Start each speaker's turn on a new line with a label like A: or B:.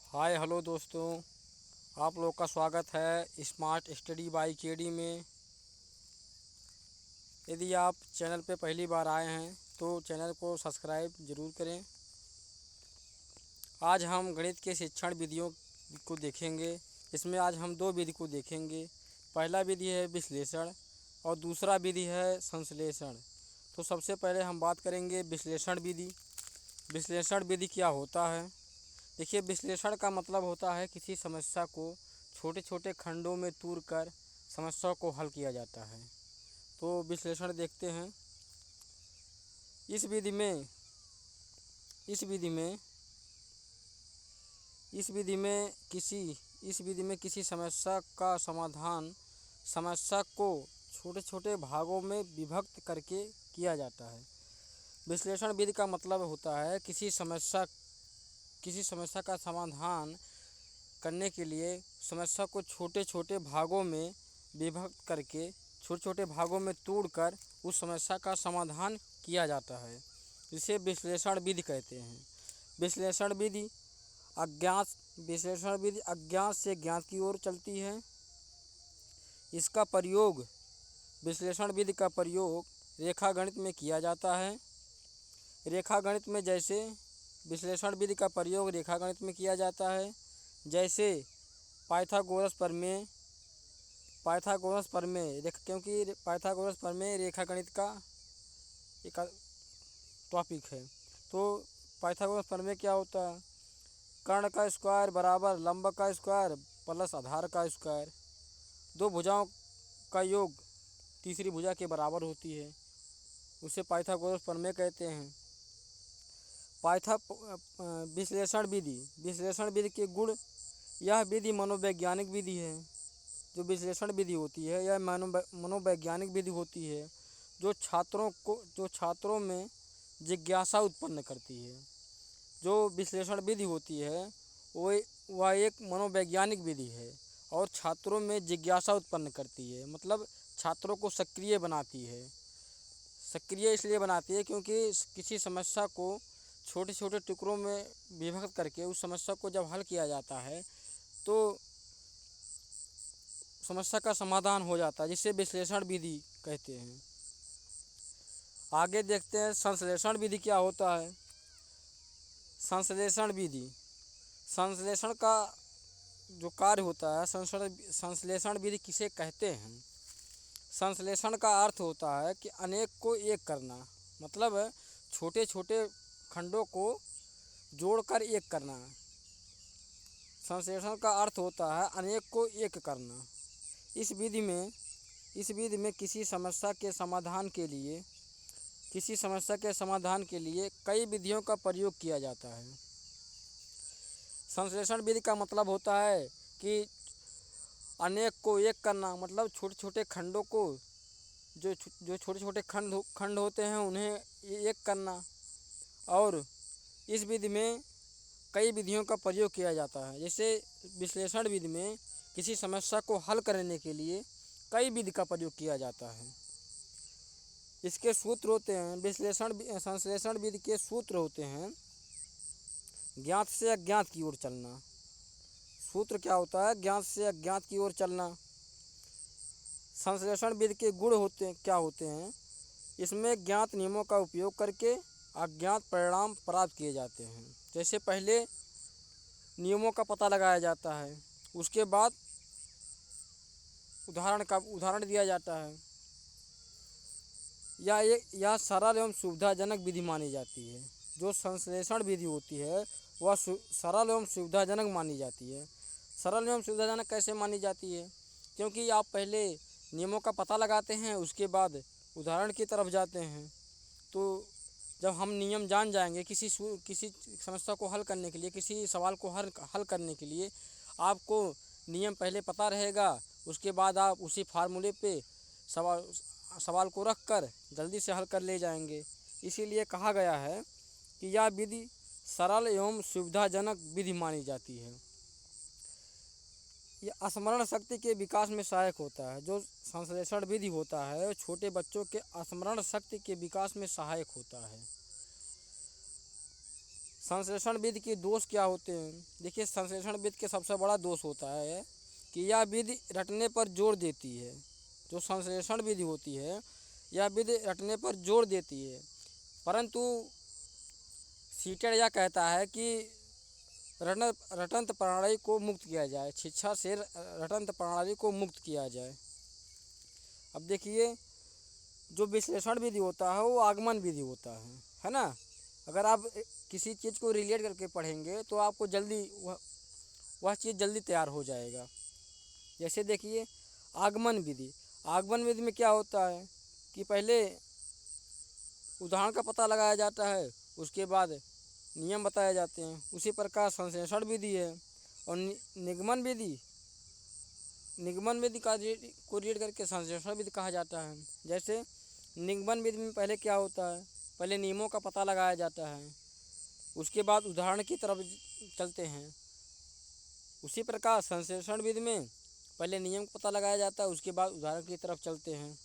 A: Hi hello दोस्तों, आप लोग का स्वागत है स्मार्ट स्टडी बाय केडी में। यदि आप चैनल पे पहली बार आए हैं तो चैनल को सब्सक्राइब ज़रूर करें। आज हम गणित के शिक्षण विधियों को देखेंगे। इसमें आज हम दो विधि को देखेंगे। पहला विधि है विश्लेषण और दूसरा विधि है संश्लेषण। तो सबसे पहले हम बात करेंगे विश्लेषण विधि। विश्लेषण विधि क्या होता है? देखिए, विश्लेषण का मतलब होता है किसी समस्या को छोटे छोटे खंडों में तोड़कर समस्या को हल किया जाता है। तो विश्लेषण देखते हैं। इस विधि में इस विधि में इस विधि में किसी समस्या का समाधान समस्या को छोटे छोटे भागों में विभक्त करके किया जाता है। विश्लेषण विधि का मतलब होता है किसी समस्या का समाधान करने के लिए समस्या को छोटे छोटे भागों में विभक्त करके छोटे छोटे भागों में तोड़कर उस समस्या का समाधान किया जाता है। इसे विश्लेषण विधि कहते हैं। विश्लेषण विधि अज्ञात से ज्ञात की ओर चलती है। विश्लेषण विधि का प्रयोग रेखागणित में किया जाता है। विश्लेषण विधि का प्रयोग रेखागणित में किया जाता है, जैसे पाइथागोरस प्रमेय क्योंकि पाइथागोरस प्रमेय रेखागणित का एक टॉपिक है। तो पाइथागोरस प्रमेय क्या होता है? कर्ण का स्क्वायर बराबर लंब का स्क्वायर प्लस आधार का स्क्वायर। दो भुजाओं का योग तीसरी भुजा के बराबर होती है, उसे पाइथागोरस प्रमेय कहते हैं। विश्लेषण विधि के गुण। यह विधि मनोवैज्ञानिक विधि है। जो विश्लेषण विधि होती है यह मनोवैज्ञानिक विधि होती है जो छात्रों में जिज्ञासा उत्पन्न करती है। जो विश्लेषण विधि होती है वह एक मनोवैज्ञानिक विधि है और छात्रों में जिज्ञासा उत्पन्न करती है, मतलब छात्रों को सक्रिय बनाती है। सक्रिय इसलिए बनाती है क्योंकि किसी समस्या को छोटे छोटे टुकड़ों में विभक्त करके उस समस्या को जब हल किया जाता है तो समस्या का समाधान हो जाता है, जिसे विश्लेषण विधि कहते हैं। आगे देखते हैं संश्लेषण विधि क्या होता है। संश्लेषण का जो कार्य होता है, संश्लेषण विधि किसे कहते हैं? संश्लेषण का अर्थ होता है कि अनेक को एक करना, मतलब छोटे छोटे खंडों को जोड़कर एक करना। संश्लेषण का अर्थ होता है अनेक को एक करना। इस विधि में किसी समस्या के समाधान के लिए कई विधियों का प्रयोग किया जाता है। संश्लेषण विधि का मतलब होता है कि अनेक को एक करना, मतलब छोटे छोटे खंडों को जो छोटे छोटे खंड होते हैं उन्हें एक करना। और इस विधि में कई विधियों का प्रयोग किया जाता है। जैसे विश्लेषण विधि में किसी समस्या को हल करने के लिए कई विधि का प्रयोग किया जाता है। इसके सूत्र होते हैं संश्लेषण विधि के सूत्र होते हैं ज्ञात से अज्ञात की ओर चलना। सूत्र क्या होता है? ज्ञात से अज्ञात की ओर चलना। संश्लेषण विधि के गुण क्या होते हैं? इसमें ज्ञात नियमों का उपयोग करके अज्ञात परिणाम प्राप्त किए जाते हैं। जैसे पहले नियमों का पता लगाया जाता है, उसके बाद उदाहरण दिया जाता है। यह सरल एवं सुविधाजनक विधि मानी जाती है। जो संश्लेषण विधि होती है वह सरल एवं सुविधाजनक मानी जाती है। सरल एवं सुविधाजनक कैसे मानी जाती है? क्योंकि आप पहले नियमों का पता लगाते हैं, उसके बाद उदाहरण की तरफ जाते हैं। तो जब हम नियम जान जाएंगे किसी समस्या को हल करने के लिए, किसी सवाल को हल करने के लिए आपको नियम पहले पता रहेगा, उसके बाद आप उसी फार्मूले पे सवाल को रख कर जल्दी से हल कर ले जाएंगे। इसीलिए कहा गया है कि यह विधि सरल एवं सुविधाजनक विधि मानी जाती है। यह स्मरण शक्ति के विकास में सहायक होता है। जो संश्लेषण विधि होता है छोटे बच्चों के स्मरण शक्ति के विकास में सहायक होता है। संश्लेषण विधि के दोष क्या होते हैं? देखिए, संश्लेषण विधि के सबसे बड़ा दोष होता है कि यह विधि रटने पर जोर देती है। जो संश्लेषण विधि होती है, यह विधि रटने पर जोर देती है, परंतु सीटेट यह कहता है कि रटंत प्रणाली को मुक्त किया जाए, शिक्षा से रटंत प्रणाली को मुक्त किया जाए। अब देखिए, जो विश्लेषण विधि होता है वो आगमन विधि होता है ना। अगर आप किसी चीज़ को रिलेट करके पढ़ेंगे तो आपको जल्दी वह चीज़ जल्दी तैयार हो जाएगा। जैसे देखिए, आगमन विधि में क्या होता है कि पहले उदाहरण का पता लगाया जाता है, उसके बाद नियम बताए जाते हैं। उसी प्रकार संश्लेषण विधि है। और निगमन विधि को रीड करके संश्लेषण विधि कहा जाता है। जैसे निगमन विधि में पहले क्या होता है, पहले नियमों का पता लगाया जाता है, उसके बाद उदाहरण की तरफ चलते हैं। उसी प्रकार संश्लेषण विधि में पहले नियम का पता लगाया जाता है, उसके बाद उदाहरण की तरफ चलते हैं।